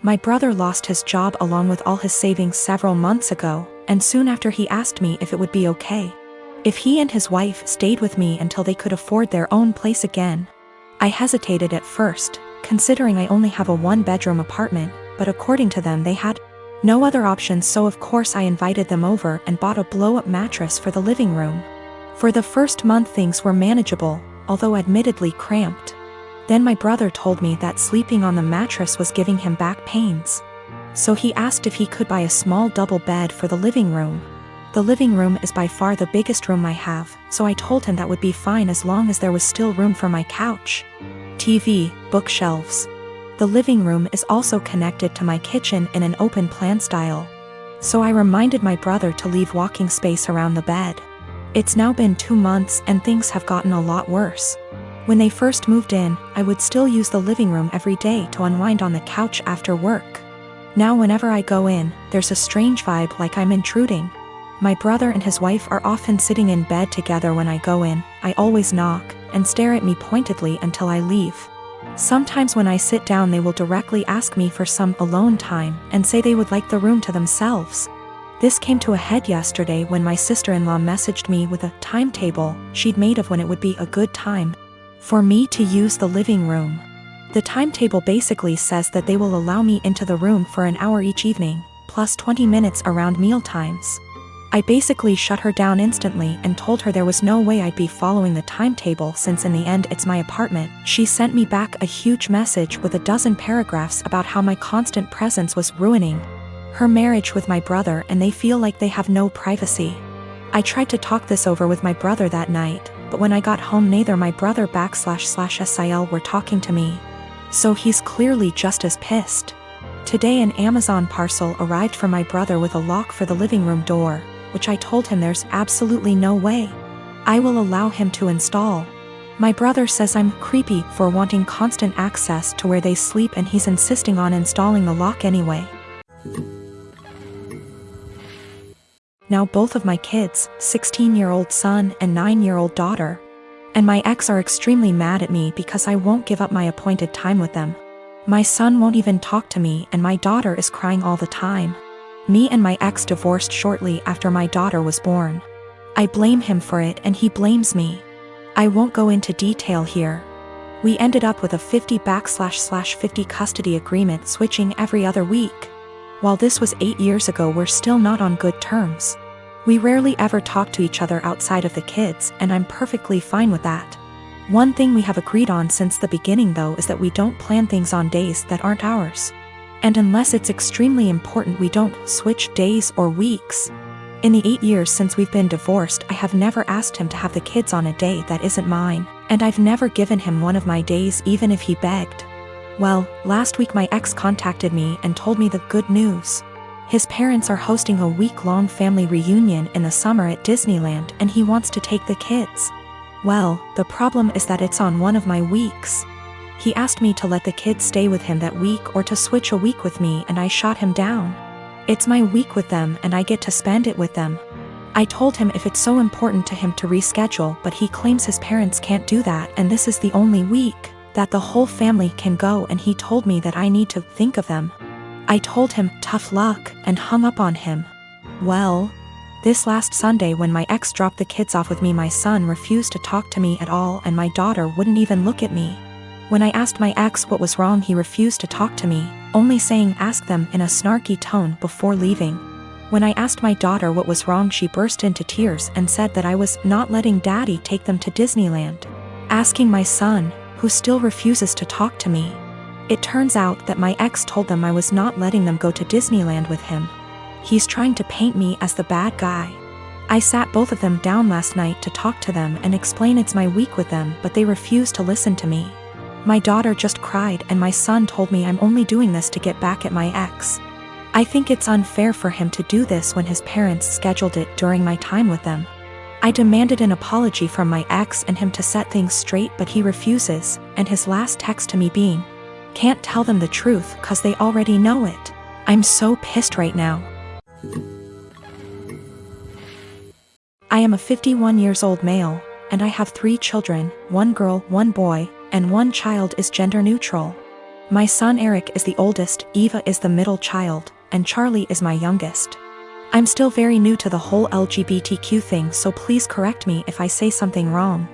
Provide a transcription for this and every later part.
My brother lost his job along with all his savings several months ago, and soon after he asked me if it would be okay if he and his wife stayed with me until they could afford their own place again. I hesitated at first, considering I only have a one-bedroom apartment, but according to them they had no other options, so of course I invited them over and bought a blow-up mattress for the living room. For the first month things were manageable, although admittedly cramped. Then my brother told me that sleeping on the mattress was giving him back pains. So he asked if he could buy a small double bed for the living room. The living room is by far the biggest room I have, so I told him that would be fine as long as there was still room for my couch, TV, bookshelves. The living room is also connected to my kitchen in an open plan style. So I reminded my brother to leave walking space around the bed. It's now been 2 months and things have gotten a lot worse. When they first moved in, I would still use the living room every day to unwind on the couch after work. Now whenever I go in, there's a strange vibe like I'm intruding. My brother and his wife are often sitting in bed together when I go in. I always knock and stare at me pointedly until I leave. Sometimes when I sit down they will directly ask me for some alone time and say they would like the room to themselves. This came to a head yesterday when my sister-in-law messaged me with a timetable she'd made of when it would be a good time for me to use the living room. The timetable basically says that they will allow me into the room for an hour each evening, plus 20 minutes around meal times. I basically shut her down instantly and told her there was no way I'd be following the timetable since in the end it's my apartment. She sent me back a huge message with a dozen paragraphs about how my constant presence was ruining her marriage with my brother and they feel like they have no privacy. I tried to talk this over with my brother that night, but when I got home neither my brother //SIL were talking to me. So he's clearly just as pissed. Today an Amazon parcel arrived for my brother with a lock for the living room door, which I told him there's absolutely no way I will allow him to install. My brother says I'm creepy for wanting constant access to where they sleep and he's insisting on installing the lock anyway. Now both of my kids, 16-year-old son and 9-year-old daughter, and my ex are extremely mad at me because I won't give up my appointed time with them. My son won't even talk to me and my daughter is crying all the time. Me and my ex divorced shortly after my daughter was born. I blame him for it and he blames me. I won't go into detail here. We ended up with a 50//50 custody agreement switching every other week. While this was 8 years ago, we're still not on good terms. We rarely ever talk to each other outside of the kids and I'm perfectly fine with that. One thing we have agreed on since the beginning though is that we don't plan things on days that aren't ours. And unless it's extremely important we don't switch days or weeks. In the 8 years since we've been divorced I have never asked him to have the kids on a day that isn't mine, and I've never given him one of my days even if he begged. Well, last week my ex contacted me and told me the good news. His parents are hosting a week-long family reunion in the summer at Disneyland and he wants to take the kids. Well, the problem is that it's on one of my weeks. He asked me to let the kids stay with him that week or to switch a week with me and I shot him down. It's my week with them and I get to spend it with them. I told him if it's so important to him to reschedule, but he claims his parents can't do that and this is the only week that the whole family can go and he told me that I need to think of them. I told him tough luck and hung up on him. Well, this last Sunday when my ex dropped the kids off with me my son refused to talk to me at all and my daughter wouldn't even look at me. When I asked my ex what was wrong he refused to talk to me, only saying ask them in a snarky tone before leaving. When I asked my daughter what was wrong she burst into tears and said that I was not letting daddy take them to Disneyland. Asking my son, who still refuses to talk to me. It turns out that my ex told them I was not letting them go to Disneyland with him. He's trying to paint me as the bad guy. I sat both of them down last night to talk to them and explain it's my week with them, but they refused to listen to me. My daughter just cried and my son told me I'm only doing this to get back at my ex. I think it's unfair for him to do this when his parents scheduled it during my time with them. I demanded an apology from my ex and him to set things straight but he refuses, and his last text to me being, "Can't tell them the truth cause they already know it." I'm so pissed right now. I am a 51 years old male, and I have 3 children, 1 girl, 1 boy, and 1 child is gender neutral. My son Eric is the oldest, Eva is the middle child, and Charlie is my youngest. I'm still very new to the whole LGBTQ thing, so please correct me if I say something wrong.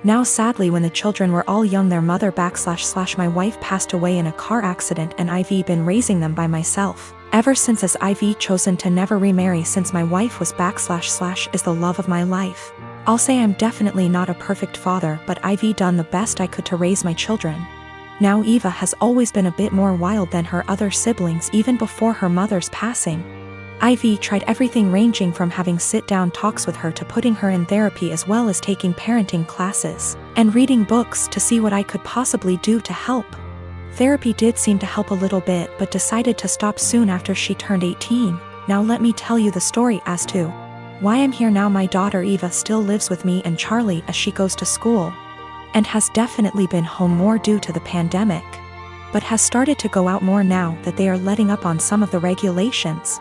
Now sadly, when the children were all young, their mother / my wife passed away in a car accident, and I've been raising them by myself ever since, as I've chosen to never remarry since my wife was / is the love of my life. I'll say I'm definitely not a perfect father, but I've done the best I could to raise my children. Now Eva has always been a bit more wild than her other siblings, even before her mother's passing. I've tried everything, ranging from having sit-down talks with her to putting her in therapy, as well as taking parenting classes and reading books to see what I could possibly do to help. Therapy did seem to help a little bit, but decided to stop soon after she turned 18. Now let me tell you the story as to why I'm here now. My daughter Eva still lives with me and Charlie as she goes to school, and has definitely been home more due to the pandemic, but has started to go out more now that they are letting up on some of the regulations.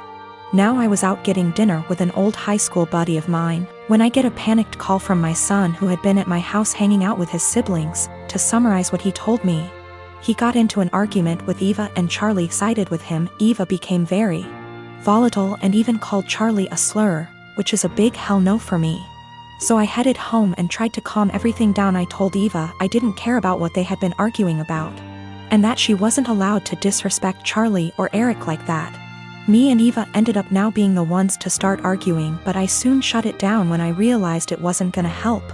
Now I was out getting dinner with an old high school buddy of mine when I get a panicked call from my son, who had been at my house hanging out with his siblings. To summarize what he told me, he got into an argument with Eva and Charlie sided with him. Eva became very volatile and even called Charlie a slur, which is a big hell no for me. So I headed home and tried to calm everything down. I told Eva I didn't care about what they had been arguing about, and that she wasn't allowed to disrespect Charlie or Eric like that. Me and Eva ended up now being the ones to start arguing, but I soon shut it down when I realized it wasn't gonna help.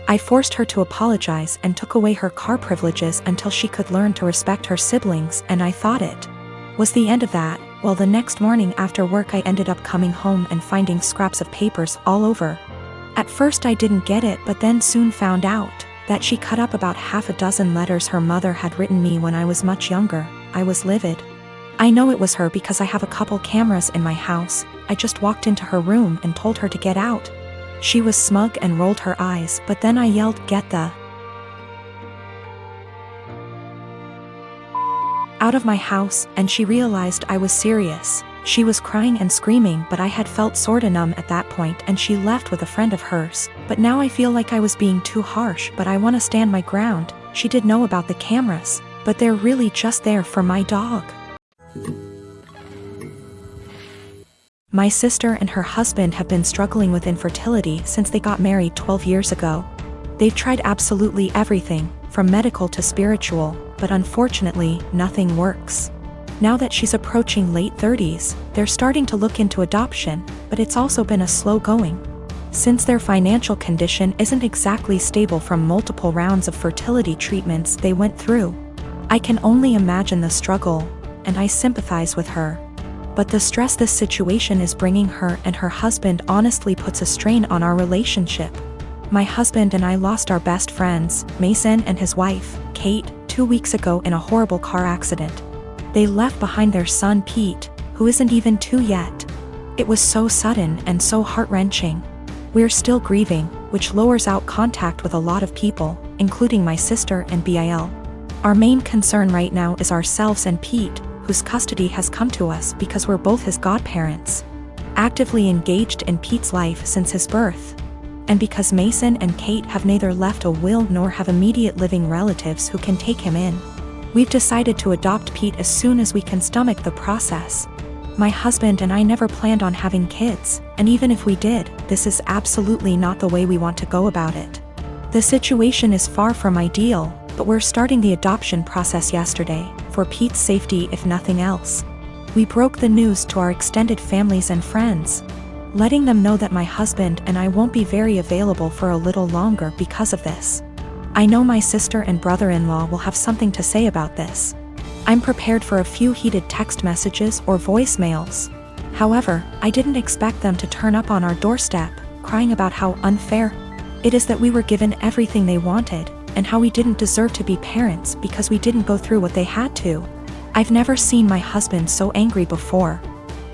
I forced her to apologize and took away her car privileges until she could learn to respect her siblings, and I thought it was the end of that. Well, the next morning after work I ended up coming home and finding scraps of papers all over. At first I didn't get it, but then soon found out that she cut up about half a dozen letters her mother had written me when I was much younger. I was livid. I know it was her because I have a couple cameras in my house. I just walked into her room and told her to get out. She was smug and rolled her eyes, but then I yelled, "Get the out of my house," and she realized I was serious. She was crying and screaming, but I had felt sorta numb at that point, and she left with a friend of hers. But now I feel like I was being too harsh, but I wanna stand my ground. She did know about the cameras, but they're really just there for my dog. My sister and her husband have been struggling with infertility since they got married 12 years ago. They've tried absolutely everything, from medical to spiritual, but unfortunately, nothing works. Now that she's approaching late 30s, they're starting to look into adoption, but it's also been a slow going, since their financial condition isn't exactly stable from multiple rounds of fertility treatments they went through. I can only imagine the struggle, and I sympathize with her. But the stress this situation is bringing her and her husband honestly puts a strain on our relationship. My husband and I lost our best friends, Mason and his wife, Kate, 2 weeks ago in a horrible car accident. They left behind their son Pete, who isn't even 2 yet. It was so sudden and so heart-wrenching. We're still grieving, which lowers out contact with a lot of people, including my sister and Bil. Our main concern right now is ourselves and Pete, whose custody has come to us because we're both his godparents, actively engaged in Pete's life since his birth, and because Mason and Kate have neither left a will nor have immediate living relatives who can take him in. We've decided to adopt Pete as soon as we can stomach the process. My husband and I never planned on having kids, and even if we did, this is absolutely not the way we want to go about it. The situation is far from ideal, but we're starting the adoption process yesterday, for Pete's safety if nothing else. We broke the news to our extended families and friends, letting them know that my husband and I won't be very available for a little longer because of this. I know my sister and brother-in-law will have something to say about this. I'm prepared for a few heated text messages or voicemails. However, I didn't expect them to turn up on our doorstep, crying about how unfair it is that we were given everything they wanted, and how we didn't deserve to be parents because we didn't go through what they had to. I've never seen my husband so angry before.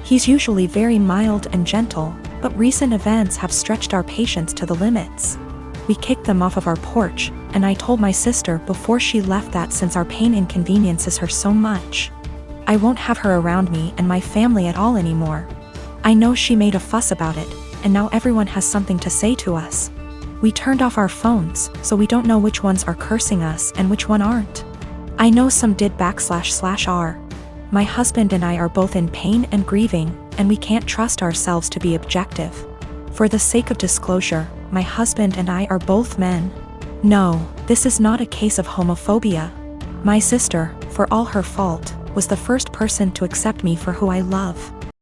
He's usually very mild and gentle, but recent events have stretched our patience to the limits. We kicked them off of our porch, and I told my sister before she left that since our pain inconveniences her so much, I won't have her around me and my family at all anymore. I know she made a fuss about it, and now everyone has something to say to us. We turned off our phones, so we don't know which ones are cursing us and which one aren't. I know some did //r. My husband and I are both in pain and grieving, and we can't trust ourselves to be objective. For the sake of disclosure, my husband and I are both men. No, this is not a case of homophobia. My sister, for all her fault, was the first person to accept me for who I love.